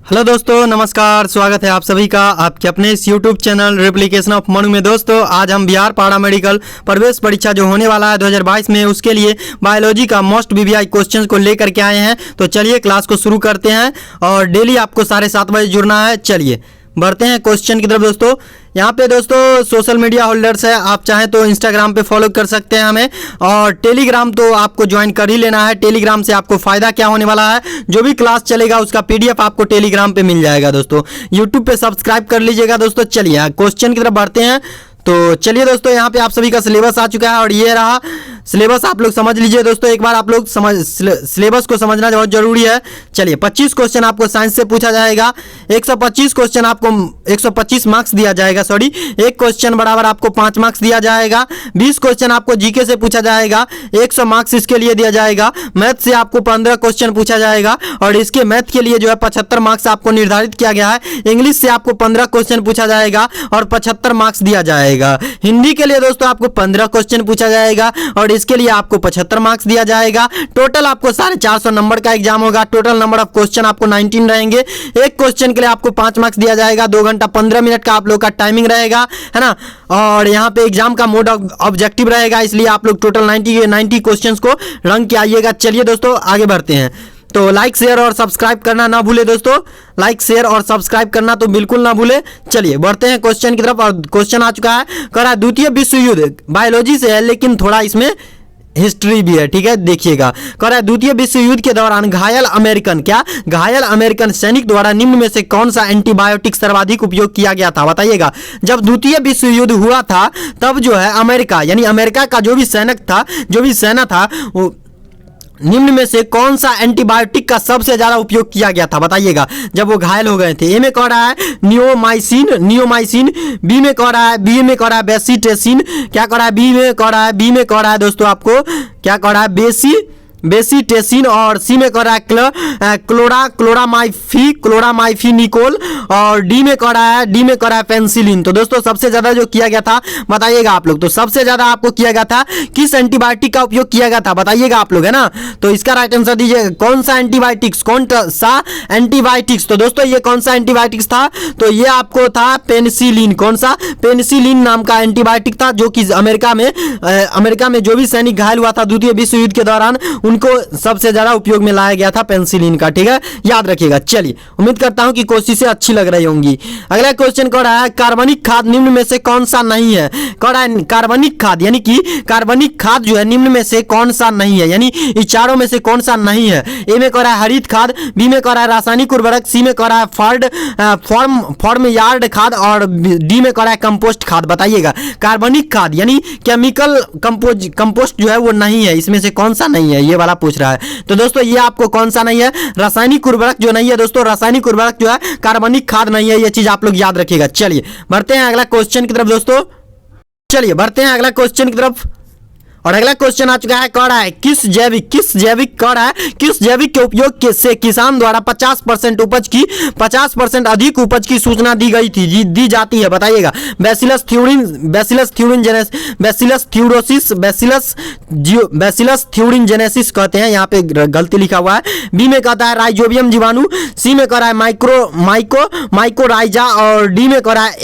Hello दोस्तों, नमस्कार। स्वागत है आप सभी का आपके अपने इस YouTube channel replication of Manu में। दोस्तों, आज हम बिहार पारा मेडिकल प्रवेश परीक्षा जो होने वाला है 2022 में, उसके लिए बायोलॉजी का मोस्ट वीवीआई क्वेश्चंस को लेकर के आए हैं। तो चलिए क्लास को शुरू करते हैं और डेली आपको 7:30 बजे जुड़ना है। चलिए बढ़ते हैं क्वेश्चन की तरफ। दोस्तों, यहाँ पे दोस्तों सोशल मीडिया होल्डर्स है, आप चाहें तो इंस्टाग्राम पे फॉलो कर सकते हैं हमें, और टेलीग्राम तो आपको ज्वाइन कर ही लेना है। टेलीग्राम से आपको फ़ायदा क्या होने वाला है, जो भी क्लास चलेगा उसका पीडीएफ आपको टेलीग्राम पे मिल जाएगा। दोस्तों, यूट्यूब पे सब्सक्राइब कर लीजिएगा। दोस्तों, चलिए क्वेश्चन की तरफ बढ़ते हैं। तो चलिए दोस्तों, यहाँ पे आप सभी का सिलेबस आ चुका है और ये रहा सिलेबस। आप लोग समझ लीजिए दोस्तों, एक बार आप लोग सिलेबस को समझना बहुत जरूरी है। चलिए, 25 क्वेश्चन आपको साइंस से पूछा जाएगा। 125 क्वेश्चन आपको 125 मार्क्स दिया जाएगा। सॉरी, एक क्वेश्चन बराबर आपको 5 मार्क्स दिया जाएगा। 20 क्वेश्चन आपको जीके से पूछा जाएगा, 100 मार्क्स इसके लिए दिया जाएगा। मैथ से आपको 15 क्वेश्चन पूछा जाएगा और इसके मैथ के लिए जो है 75 मार्क्स आपको निर्धारित किया गया है। इंग्लिश से आपको 15 क्वेश्चन पूछा जाएगा और 75 मार्क्स दिया जाएगा। हिंदी के लिए दोस्तों आपको 15 क्वेश्चन पूछा जाएगा और इसके लिए आपको 75 मार्क्स दिया जाएगा। टोटल आपको 450 नंबर का एग्जाम होगा। टोटल नंबर ऑफ क्वेश्चन आपको 19 रहेंगे। एक क्वेश्चन के लिए आपको 5 मार्क्स दिया जाएगा। 2 घंटा 15 मिनट का आप लोग का टाइमिंग रहेगा, है ना। और यहाँ पे एग्जाम का मोड ऑब्जेक्टिव रहेगा, इसलिए आप लोग टोटल 90 क्वेश्चन को रंग के आइएगा। चलिए दोस्तों, आगे बढ़ते हैं। तो लाइक शेयर और सब्सक्राइब करना ना भूले दोस्तों, लाइक शेयर और सब्सक्राइब करना तो बिल्कुल ना भूले। चलिए बढ़ते हैं क्वेश्चन की तरफ। और क्वेश्चन आ चुका है, कह रहा है द्वितीय विश्व युद्ध, बायोलॉजी से है लेकिन थोड़ा इसमें हिस्ट्री भी है, ठीक है, देखिएगा। कह रहा है द्वितीय विश्व युद्ध के दौरान घायल अमेरिकन सैनिक द्वारा निम्न में से कौन सा एंटीबायोटिक सर्वाधिक उपयोग किया गया था, बताइएगा। जब द्वितीय विश्व युद्ध हुआ था तब जो है अमेरिका, यानी अमेरिका का जो भी सेना था वो निम्न में से कौन सा एंटीबायोटिक का सबसे ज्यादा उपयोग किया गया था, बताइएगा, जब वो घायल हो गए थे। ए में कह रहा है नियोमाइसिन, बी में कह रहा है बेसिटेसिन, क्या कह रहा है, बी में कह रहा है दोस्तों आपको क्या कह रहा है, बेसिटेसिन, और सी में कह रहा है क्लोरामाइफिनिकोल, और डी में कह रहा है पेनिसिलिन। तो दोस्तों सबसे ज्यादा जो किया गया था बताइएगा आप लोग। तो सबसे ज्यादा आपको किया गया था किस एंटीबायोटिक का उपयोग किया गया था, बताइएगा आप लोग, है ना। तो इसका राइट आंसर दीजिए, कौन सा एंटीबायोटिक्स। तो दोस्तों ये कौन सा एंटीबायोटिक्स था, तो ये आपको था पेनिसिलिन। कौन सा, पेनिसिलिन नाम का एंटीबायोटिक था, जो कि अमेरिका में जो भी सैनिक घायल हुआ था द्वितीय विश्व युद्ध के दौरान, उनको सबसे ज्यादा उपयोग में लाया गया था पेनिसिलिन का, ठीक है, याद रखिएगा। चलिए, उम्मीद करता हूं कि कोशिशें अच्छी लग रही होंगी। अगला क्वेश्चन कह रहा है कार्बनिक खाद निम्न में से कौन सा नहीं है। कह रहा है कार्बनिक खाद, यानी कि कार्बनिक खाद जो है निम्न में से कौन सा नहीं है, यानी इन चारों में से कौन सा नहीं है। ए में कह रहा है हरित खाद, बी में कह रहा है रासायनिक उर्वरक, सी में कह रहा है फॉर्म यार्ड खाद, और डी में कह रहा है कंपोस्ट खाद। बताइएगा, कार्बनिक खाद यानी केमिकल कंपोस्ट जो है वो नहीं है, इसमें से कौन सा नहीं है, ये वाला पूछ रहा है। तो दोस्तों ये आपको कौन सा नहीं है, रासायनिक उर्वरक जो नहीं है दोस्तों, रासायनिक उर्वरक जो है कार्बनिक खाद नहीं है, ये चीज आप लोग याद रखिएगा। चलिए बढ़ते हैं अगला क्वेश्चन की तरफ दोस्तों। चलिए बढ़ते हैं अगला क्वेश्चन की तरफ। और अगला क्वेश्चन आ चुका है, कह रहा है किस जैविक के उपयोग से किसान द्वारा 50% अधिक उपज की सूचना दी गई थी, दी जाती है, बताइएगा। बैसिलस थ्यूरिनजेनेसिस कहते हैं, यहाँ पे गलती लिखा हुआ है। बी में कहता है राइजोबियम जीवाणु, सी में कह रहा है माइकोराइजा, और डी में कह रहा है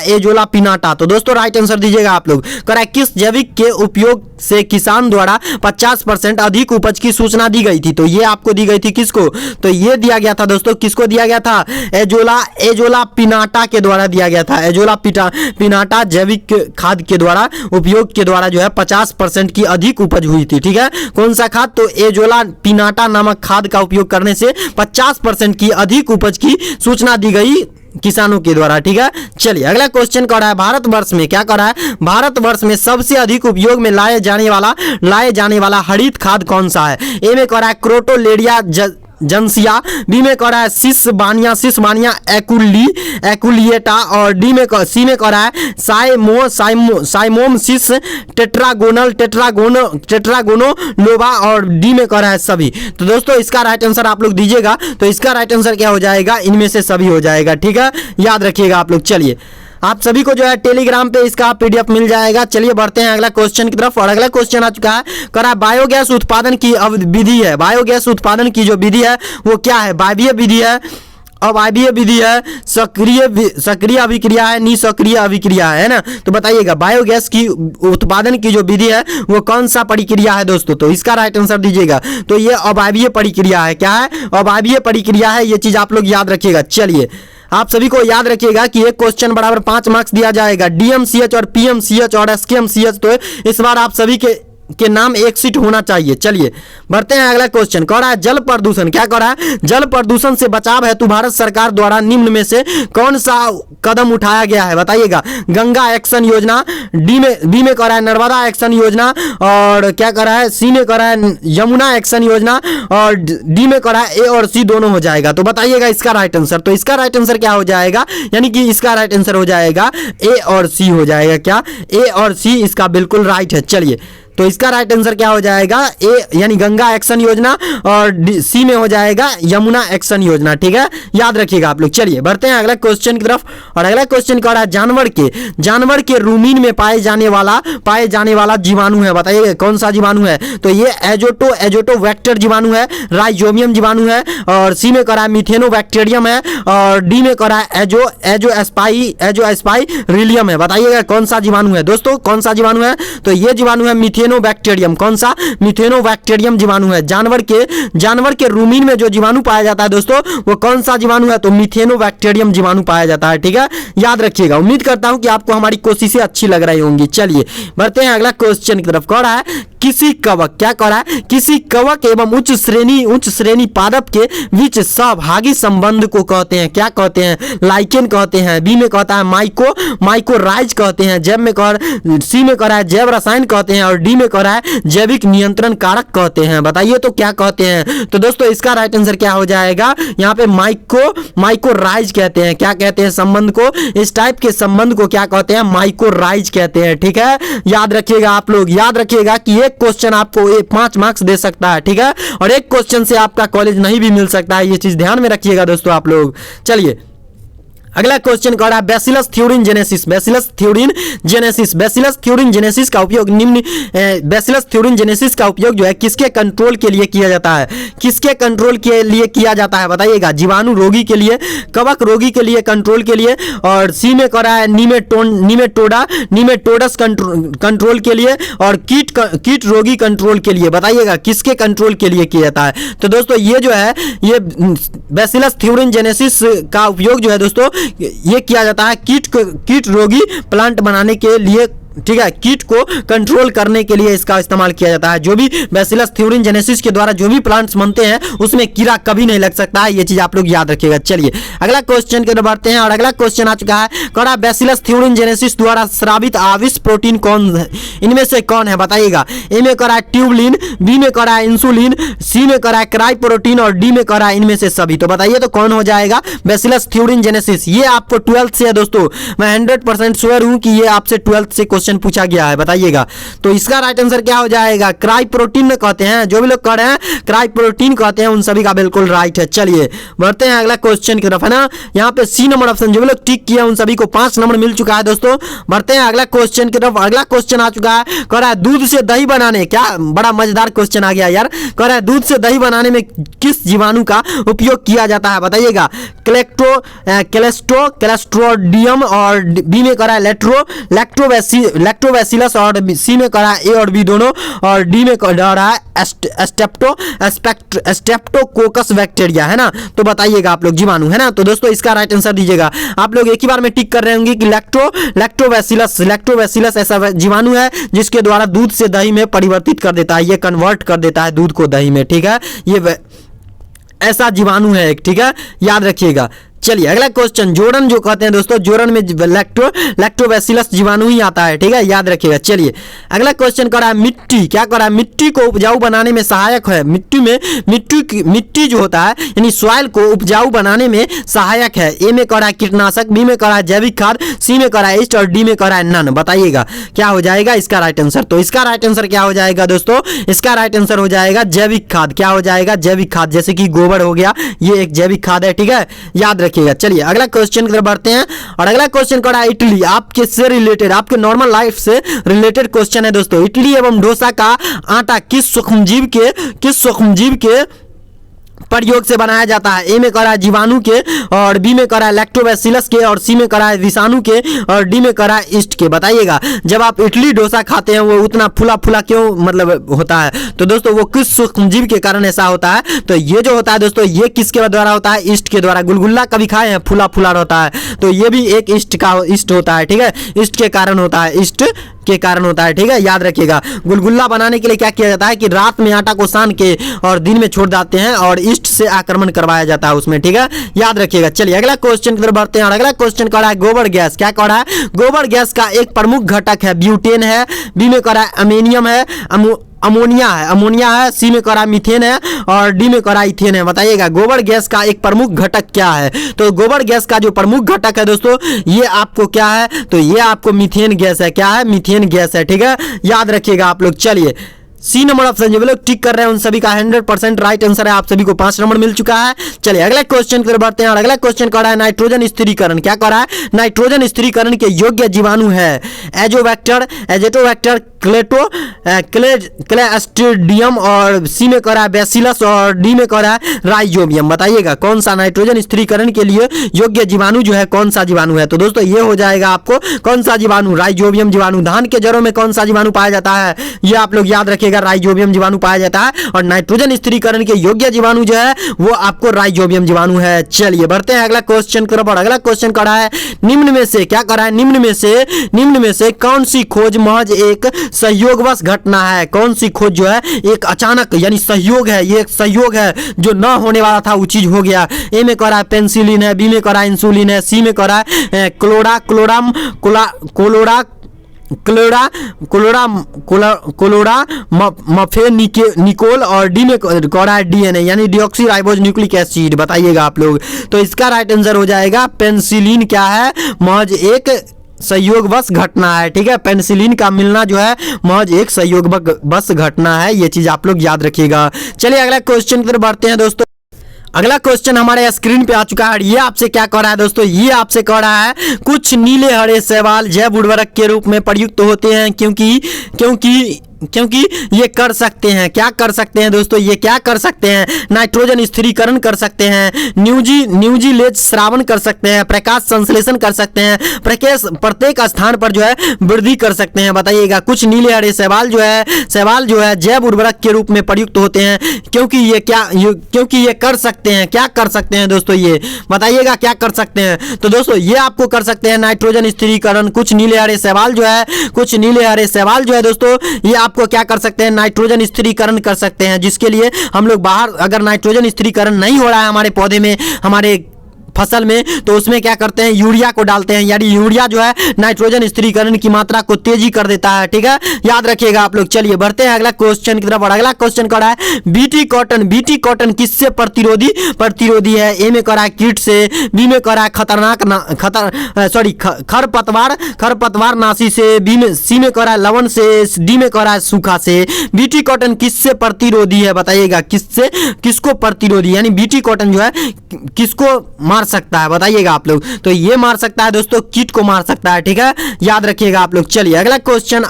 एजोला पिनाटा। तो दोस्तों राइट आंसर दीजिएगा आप लोग। कह रहा है किस जैविक के उपयोग से किसान द्वारा 50% अधिक उपज की सूचना दी गई थी। तो ये आपको दी गई थी किसको, तो ये दिया गया था दोस्तों, किसको दिया गया था, एजोला पिनाटा के द्वारा दिया गया था। एजोला पिनाटा जैविक खाद के द्वारा उपयोग के द्वारा जो है 50% की अधिक उपज हुई थी, ठीक है। कौन सा खाद, तो एजोला पिनाटा नामक खाद का उपयोग करने से 50% की अधिक उपज की सूचना दी गई किसानों के द्वारा, ठीक है। चलिए अगला क्वेश्चन कह रहा है भारतवर्ष में, क्या कह रहा है, भारतवर्ष में सबसे अधिक उपयोग में लाए जाने वाला हरित खाद कौन सा है। ए में कह रहा है क्रोटोलेरिया जनसिया, बी में कह रहा है सिसबानिया एकुलिएटा, और सी में कह रहा है साइमोमसिस टेट्रागोनो लोबा, और डी में कह रहा है सभी। तो दोस्तों इसका राइट आंसर आप लोग दीजिएगा। तो इसका राइट आंसर क्या हो जाएगा, इनमें से सभी हो जाएगा, ठीक है, याद रखिएगा आप लोग। चलिए आप सभी को जो है टेलीग्राम पे इसका पीडीएफ मिल जाएगा। चलिए बढ़ते हैं अगला क्वेश्चन की तरफ। और अगला क्वेश्चन आ चुका है, कह रहा है बायोगैस उत्पादन की विधि है, बायोगैस उत्पादन की जो विधि है वो क्या है, वायवीय विधि है, अवायवीय विधि है, सक्रिय अभिक्रिया है, निष्क्रिय अभिक्रिया है ना। तो बताइएगा बायोगैस की उत्पादन की जो विधि है वो कौन सा प्रक्रिया है दोस्तों, तो इसका राइट आंसर दीजिएगा। तो ये अवायवीय प्रक्रिया है। क्या है? अवायवीय प्रक्रिया है। ये चीज आप लोग याद रखिएगा। चलिए आप सभी को याद रखिएगा कि एक क्वेश्चन बराबर 5 मार्क्स दिया जाएगा। डीएमसीएच और पीएमसीएच और एसकेएमसीएच, तो इस बार आप सभी के नाम एक सीट होना चाहिए। चलिए बढ़ते हैं अगला क्वेश्चन। कह रहा है जल प्रदूषण, क्या कह रहा है? जल प्रदूषण से बचाव हेतु भारत सरकार द्वारा निम्न में से कौन सा कदम उठाया गया है? बताइएगा। गंगा एक्शन योजना, बी में कह रहा है नर्मदा एक्शन योजना, और क्या कह रहा है? सी में कह रहा है यमुना एक्शन योजना, और डी में कह रहा है ए और सी दोनों हो जाएगा। तो बताइएगा इसका राइट आंसर। तो इसका राइट आंसर क्या हो जाएगा? यानी कि इसका राइट आंसर हो जाएगा ए और सी हो जाएगा। क्या? ए और सी इसका बिल्कुल राइट है। चलिए तो इसका राइट आंसर क्या हो जाएगा? ए यानी गंगा एक्शन योजना, और सी में हो जाएगा यमुना एक्शन योजना। ठीक है, याद रखिएगा आप लोग। चलिए बढ़ते हैं अगला क्वेश्चन की तरफ। और अगला क्वेश्चन कह रहा है जानवर के रूमिन में पाए जाने वाला जीवाणु है। बताइए कौन सा जीवाणु है? तो ये एजोटोबैक्टर जीवाणु है, राइजोबियम जीवाणु है, और सी में कह रहा है मिथेनोबैक्टीरियम है, और डी में कह रहा है एजोस्पाइरिलियम है। बताइएगा कौन सा जीवाणु है दोस्तों, कौन सा जीवाणु है? तो ये जीवाणु है मिथेनोबैक्टीरियम। कौन सा? मिथेनोबैक्टीरियम जीवाणु है। जानवर के रूमिन में जो जीवाणु पाया जाता है दोस्तों वो कौन सा जीवाणु है? तो मिथेनोबैक्टीरियम जीवाणु पाया जाता है। ठीक है, याद रखिएगा। उम्मीद करता हूं कि आपको हमारी कोशिशें अच्छी लग रही होंगी। चलिए बढ़ते हैं अगला क्वेश्चन की तरफ। कह रहा है किसी कवक, क्या कह रहा है? किसी कवक एवं उच्च श्रेणी पादप के बीच सहभागी संबंध को कहते हैं, क्या कहते हैं? लाइकेन कहते हैं, बी में कहता है माइकोराइज कहते हैं, सी में कह रहा है जैव रसायन कहते हैं, और डी में कह रहा है जैविक नियंत्रण कारक कहते हैं। बताइए तो क्या कहते हैं? तो दोस्तों इसका राइट आंसर क्या हो जाएगा? यहाँ पे माइकोराइज कहते हैं। क्या कहते हैं संबंध को? इस टाइप के संबंध को क्या कहते हैं? माइकोराइज कहते हैं। ठीक है, याद रखिएगा आप लोग। याद रखिएगा कि एक क्वेश्चन आपको 5 मार्क्स दे सकता है। ठीक है, और एक क्वेश्चन से आपका कॉलेज नहीं भी मिल सकता है। ये चीज ध्यान में रखिएगा दोस्तों आप लोग। चलिए अगला क्वेश्चन कह रहा है बैसिलस थ्यूरिन जेनेसिस का उपयोग बैसिलस थ्यूरिन जेनेसिस का उपयोग जो है किसके कंट्रोल के लिए किया जाता है? किसके कंट्रोल के लिए किया जाता है? बताइएगा। जीवाणु रोगी के लिए, कवक रोगी के लिए, कंट्रोल के लिए, और सी में कह रहा है निमेटोडस कंट्रोल के लिए, और कीट रोगी कंट्रोल के लिए। बताइएगा किसके कंट्रोल के लिए किया जाता है? तो दोस्तों ये जो है ये बैसिलस थ्यूरिन जेनेसिस का उपयोग जो है दोस्तों ये किया जाता है कीट रोगी प्लांट बनाने के लिए। ठीक है, कीट को कंट्रोल करने के लिए इसका इस्तेमाल किया जाता है। जो भी बैसिलस थ्यूरिन जेनेसिस के द्वारा जो भी प्लांट्स बनते हैं उसमें कीड़ा कभी नहीं लग सकता है। ये चीज आप लोग याद रखिएगा। चलिए अगला क्वेश्चन की तरफ बढ़ते हैं। और अगला क्वेश्चन आ चुका है, कह रहा है बैसिलस थ्यूरिन जेनेसिस द्वारा स्रावित आविष प्रोटीन कौन है? इनमें से कौन है? बताइएगा। ए में कह रहा है ट्यूबलिन, बी में कह रहा है इंसुलिन, सी में कह रहा है क्राई प्रोटीन, और डी में कह रहा है इनमें से सभी। तो बताइए तो कौन हो जाएगा बैसिलस थ्यूरिन जेनेसिस? ये आपको 12th से है दोस्तों। मैं 100% श्योर हूं कि ये आपसे 12th से क्वेश्चन पूछा गया है। बताइएगा तो इसका राइट आंसर क्या हो जाएगा? क्राई प्रोटीन में कहते हैं। जो भी लोग कह रहे हैं क्राई प्रोटीन कहते हैं उन सभी का बिल्कुल राइट है। चलिए बढ़ते हैं अगला क्वेश्चन की तरफ, है ना। यहाँ पे सी नंबर ऑप्शन जो भी लोग टिक किया उन सभी को 5 नंबर मिल चुका है दोस्तों। बढ़ते हैं अगला क्वेश्चन की तरफ। अगला क्वेश्चन आ चुका है, कह रहा है दूध से दही बनाने, क्या बड़ा मजेदार क्वेश्चन आ गया यार। कह रहा है दूध से दही बनाने में किस जीवाणु का उपयोग किया जाता है? बताइएगा। क्लेस्ट्रोडियम, और बी में कह रहा है लैक्टोबैसिलस, और सी में कह रहा है ए और बी दोनों, और डी में कह रहा है स्टेप्टोकोकस बैक्टीरिया, है ना। तो बताइएगा आप लोग जीवाणु, है ना। तो दोस्तों इसका राइट आंसर दीजिएगा। आप लोग एक ही बार में टिक कर रहे होंगे कि लैक्टोबैसिलस ऐसा जीवाणु है जिसके द्वारा दूध से दही में परिवर्तित कर देता है, ये कन्वर्ट कर देता है दूध को दही में। ठीक है, ये ऐसा जीवाणु है एक। ठीक है, याद रखिएगा। चलिए अगला क्वेश्चन, जोरन जो कहते हैं दोस्तों, जोरन में लैक्टोबैसिलस जीवाणु ही आता है। ठीक है, याद रखिएगा। चलिए अगला क्वेश्चन कर रहा है मिट्टी, क्या कर रहा है? मिट्टी को उपजाऊ बनाने में सहायक है। मिट्टी जो होता है यानी सॉइल को उपजाऊ बनाने में सहायक है। ए में कर रहा है कीटनाशक, बी में कर रहा है जैविक खाद, सी में कर रहा है ईस्ट, और डी में कर रहा है नन। बताइएगा क्या हो जाएगा इसका राइट आंसर? तो इसका राइट आंसर क्या हो जाएगा दोस्तों? इसका राइट आंसर हो जाएगा जैविक खाद। क्या हो जाएगा? जैविक खाद, जैसे कि गोबर हो गया, ये एक जैविक खाद है। ठीक है, याद रखिएगा। चलिए अगला क्वेश्चन की तरफ बढ़ते हैं। और अगला क्वेश्चन करा इटली, आपके से रिलेटेड, आपके नॉर्मल लाइफ से रिलेटेड क्वेश्चन है दोस्तों। इटली एवं डोसा का आटा किस सूक्ष्मजीव के प्रयोग से बनाया जाता है। ए में करा है जीवाणु के, और बी में करा है लैक्टोबैसिलस के, और सी में करा है विषाणु के, और डी में करा है ईस्ट के। बताइएगा जब आप इडली डोसा खाते हैं वो उतना फुला फुला क्यों मतलब होता है? तो दोस्तों वो किस सूक्ष्मजीव के कारण ऐसा होता है? तो ये जो होता है दोस्तों ये किसके द्वारा होता है? ईस्ट के द्वारा। गुलगुल्ला कभी खाए हैं? फुला फुला होता है, तो ये भी एक ईस्ट होता है। ठीक है, ईस्ट के कारण होता है, ईस्ट के कारण होता है। ठीक है, याद रखिएगा। गुलगुल्ला बनाने के लिए क्या किया जाता है कि रात में आटा को सान के और दिन में छोड़ देते हैं और ईस्ट से आक्रमण करवाया जाता है उसमें। ठीक है, याद रखिएगा। चलिए अगला क्वेश्चन की तरफ बढ़ते हैं, और अगला क्वेश्चन करा है गोबर गैस। क्या करा है? गोबर गैस का एक प्रमुख घटक है ब्यूटेन है, बी में करा है अमोनियम है, अमोनिया है, सी में करा मीथेन है, और डी में करा इथेन है। बताइएगा गोबर गैस का एक प्रमुख घटक क्या है? तो गोबर गैस का जो प्रमुख घटक है दोस्तों ये आपको क्या है? तो ये आपको मीथेन गैस है। क्या है? मीथेन गैस है। ठीक है, याद रखिएगा आप लोग। चलिए सी नंबर ऑप्शन जो भी लोग टिक कर रहे हैं उन सभी का 100% राइट आंसर है। आप सभी को 5 नंबर मिल चुका है। चलिए अगला क्वेश्चन की तरफ बढ़ते हैं, और अगला क्वेश्चन कर रहा है नाइट्रोजन स्थिरीकरण। क्या कर रहा है? नाइट्रोजन स्थिरीकरण के योग्य जीवाणु है एजोबैक्टर, एजेटोबैक्टर, क्लेस्ट्रीडियम, और सी में करा है बैसिलस, और डी में करा है राइजोबियम। बताइएगा कौन सा नाइट्रोजन स्थिरीकरण के लिए योग्य जीवाणु जो है कौन सा जीवाणु है? तो दोस्तों ये हो जाएगा आपको कौन सा जीवाणु? राइजोबियम जीवाणु। धान के जड़ों में कौन सा जीवाणु पाया जाता है? ये आप लोग याद रखिएगा, राइजोबियम जीवाणु पाया जाता है, और नाइट्रोजन स्थिरीकरण के योग्य जीवाणु जो है वो आपको राइजोबियम जीवाणु है। चलिए बढ़ते हैं अगला क्वेश्चन की तरफ, और अगला क्वेश्चन करा है निम्न में से क्या करा है? निम्न में से कौन सी खोज महज एक सहयोगवश घटना है? कौन सी खोज जो है एक अचानक यानी सहयोग है, ये एक सहयोग है, जो न होने वाला था वो चीज हो गया। ए में करा है पेंसिलिन है, बी में करा है इंसुलिन है, सी में करा है क्लोरा मफेनिकोल, और डी में करा है डीएनए यानी डिऑक्सीराइबोज न्यूक्लिक एसिड। बताइएगा आप लोग। तो इसका राइट आंसर हो जाएगा पेंसिलिन क्या है? महज एक संयोगवश घटना है। ठीक है, पेनिसिलिन का मिलना जो है महज एक संयोगवश घटना है। ये चीज आप लोग याद रखिएगा। चलिए अगला क्वेश्चन की तरफ बढ़ते हैं दोस्तों। अगला क्वेश्चन हमारे स्क्रीन पे आ चुका है। ये आपसे क्या कह रहा है दोस्तों? ये आपसे कह रहा है कुछ नीले हरे शैवाल जैव उर्वरक के रूप में प्रयुक्त होते हैं क्योंकि ये कर सकते हैं। क्या कर सकते हैं दोस्तों? ये क्या कर सकते हैं? नाइट्रोजन स्थिरीकरण कर सकते हैं, न्यूजीलेज श्रावण कर सकते हैं, प्रकाश संश्लेषण कर सकते हैं, प्रत्येक स्थान पर जो है वृद्धि कर सकते हैं। बताइएगा कुछ नीले हरे शैवाल जो है जैव उर्वरक के रूप में प्रयुक्त होते हैं क्योंकि ये कर सकते हैं। क्या कर सकते हैं दोस्तों? ये बताइएगा क्या कर सकते हैं? तो दोस्तों ये आपको कर सकते हैं नाइट्रोजन स्थिरीकरण। कुछ नीले हरे शैवाल जो है दोस्तों ये आपको क्या कर सकते हैं? नाइट्रोजन स्थिरीकरण कर सकते हैं, जिसके लिए हम लोग बाहर अगर नाइट्रोजन स्थिरीकरण नहीं हो रहा है हमारे पौधे में, हमारे फसल में, तो उसमें क्या करते हैं? यूरिया को डालते हैं, यानी यूरिया जो है नाइट्रोजन स्थिरीकरण की मात्रा को तेजी कर देता है। ठीक है, याद रखिएगा आप लोग। चलिए बढ़ते हैं अगला क्वेश्चन की तरफ, और अगला क्वेश्चन करा है बीटी कॉटन किससे प्रतिरोधी है? ए में करा है कीट से, बी में करा है खरपतवार नाशी से, सी में करा है लवण से, डी में करा है सूखा से। बीटी कॉटन किससे प्रतिरोधी है? बताइएगा किसको प्रतिरोधी, यानी बीटी कॉटन जो है किसको मार सकता है? बताइएगा आप लोग। तो ये मार सकता है दोस्तों, कीट को मार सकता है। ठीक है, याद रखिएगा आप लोग। चलिए अगला क्वेश्चन,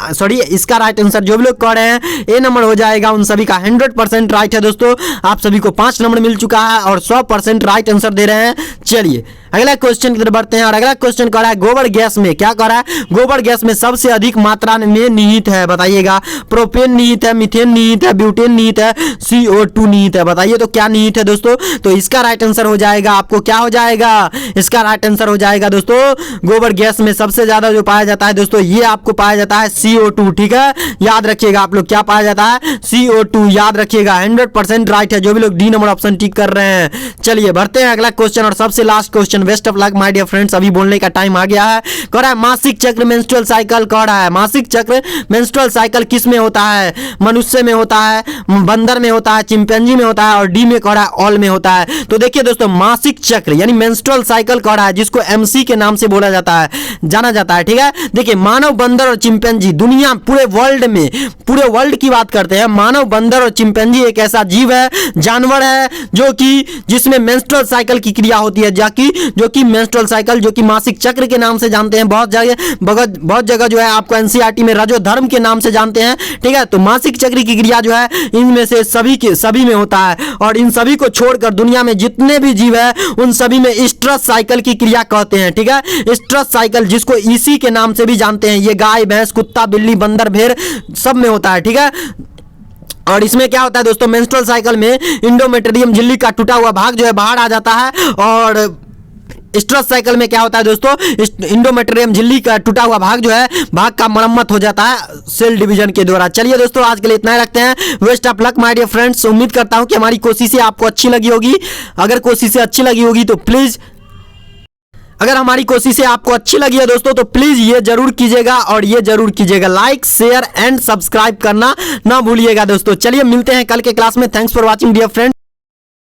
इसका राइट आंसर जो भी लोग कह रहे हैं ए नंबर हो जाएगा। उन सभी का 100% राइट है दोस्तों। आप सभी को 5 नंबर मिल चुका है और 100% राइट आंसर दे रहे हैं। चलिए अगला क्वेश्चन की तरफ बढ़ते हैं, और अगला क्वेश्चन कह रहा है गोबर गैस में क्या कह रहा है? गोबर गैस में सबसे अधिक मात्रा में निहित है। बताइएगा प्रोपेन निहित है, मीथेन निहित है, ब्यूटेन निहित है, CO2 निहित है। बताइए तो क्या निहित है दोस्तों? तो इसका राइट आंसर हो जाएगा आपको क्या हो जाएगा? इसका राइट आंसर हो जाएगा दोस्तों गोबर गैस में सबसे ज्यादा जो पाया जाता है दोस्तों ये आपको पाया जाता है CO2। ठीक है, याद रखिएगा आप लोग। क्या पाया जाता है? CO2 याद रखिएगा। 100% राइट है जो भी लोग डी नंबर ऑप्शन टिक कर रहे हैं। चलिए बढ़ते हैं अगला क्वेश्चन, और सबसे last question. Best of luck my dear friends, अभी बोलने का टाइम आ गया है। कह रहा है मासिक चक्र मेंस्ट्रुअल साइकिल कह रहा है मासिक चक्र मेंस्ट्रुअल साइकिल किस में होता है? मनुष्य में होता है, बंदर में होता है, चिंपैंजी में होता है, और डी में कह रहा है ऑल में होता है। तो देखिए दोस्तों मासिक चक्र यानी मेंस्ट्रुअल साइकिल कह रहा है, जिसको MC के नाम से बोला जाता है, जाना जाता है। ठीक है, देखिए मानव, बंदर और चिंपैंजी दुनिया पूरे वर्ल्ड की बात करते हैं। मानव, बंदर और चिंपैंजी एक ऐसा जीव है, जानवर है जो कि जिसमें मेंस्ट्रुअल साइकिल की क्रिया होती है, जो कि मेंस्ट्रुअल साइकिल, जो कि मासिक चक्र के नाम से जानते हैं। बहुत जगह जो है आपको एनसीईआरटी में रजोधर्म के नाम से जानते हैं, ठीक है। तो मासिक चक्र की क्रिया जो है इनमें से सभी में होता है, और इन सभी को छोड़कर दुनिया में जितने भी जीव है उन सभी में स्ट्रेस साइकिल की क्रिया कहते हैं, ठीक है। स्ट्रेस साइकिल जिसको ईसी के नाम से भी जानते हैं, ये गाय, भैंस, कुत्ता, बिल्ली, बंदर, भेड़ सब में होता है, ठीक है। और इसमें क्या होता है दोस्तों, मेंस्ट्रुअल साइकिल में एंडोमेट्रियम झिल्ली का टूटा हुआ भाग जो है बाहर आ जाता है, और स्ट्रेस साइकिल में क्या होता है दोस्तों, एंडोमेट्रियम झिल्ली का टूटा हुआ भाग जो है भाग का मरम्मत हो जाता है सेल डिवीजन के द्वारा। चलिए दोस्तों, आज के लिए इतना ही रखते हैं। Best of luck my dear friends. उम्मीद करता हूं कि हमारी कोशिशें आपको अच्छी लगी होगी। अगर कोशिशें अच्छी लगी होगी तो प्लीज, अगर हमारी कोशिशें आपको अच्छी लगी है दोस्तों तो प्लीज ये जरूर कीजिएगा, और ये जरूर कीजिएगा लाइक, शेयर एंड सब्सक्राइब करना ना भूलिएगा दोस्तों। चलिए मिलते हैं कल के क्लास में। Thanks for watching dear friends.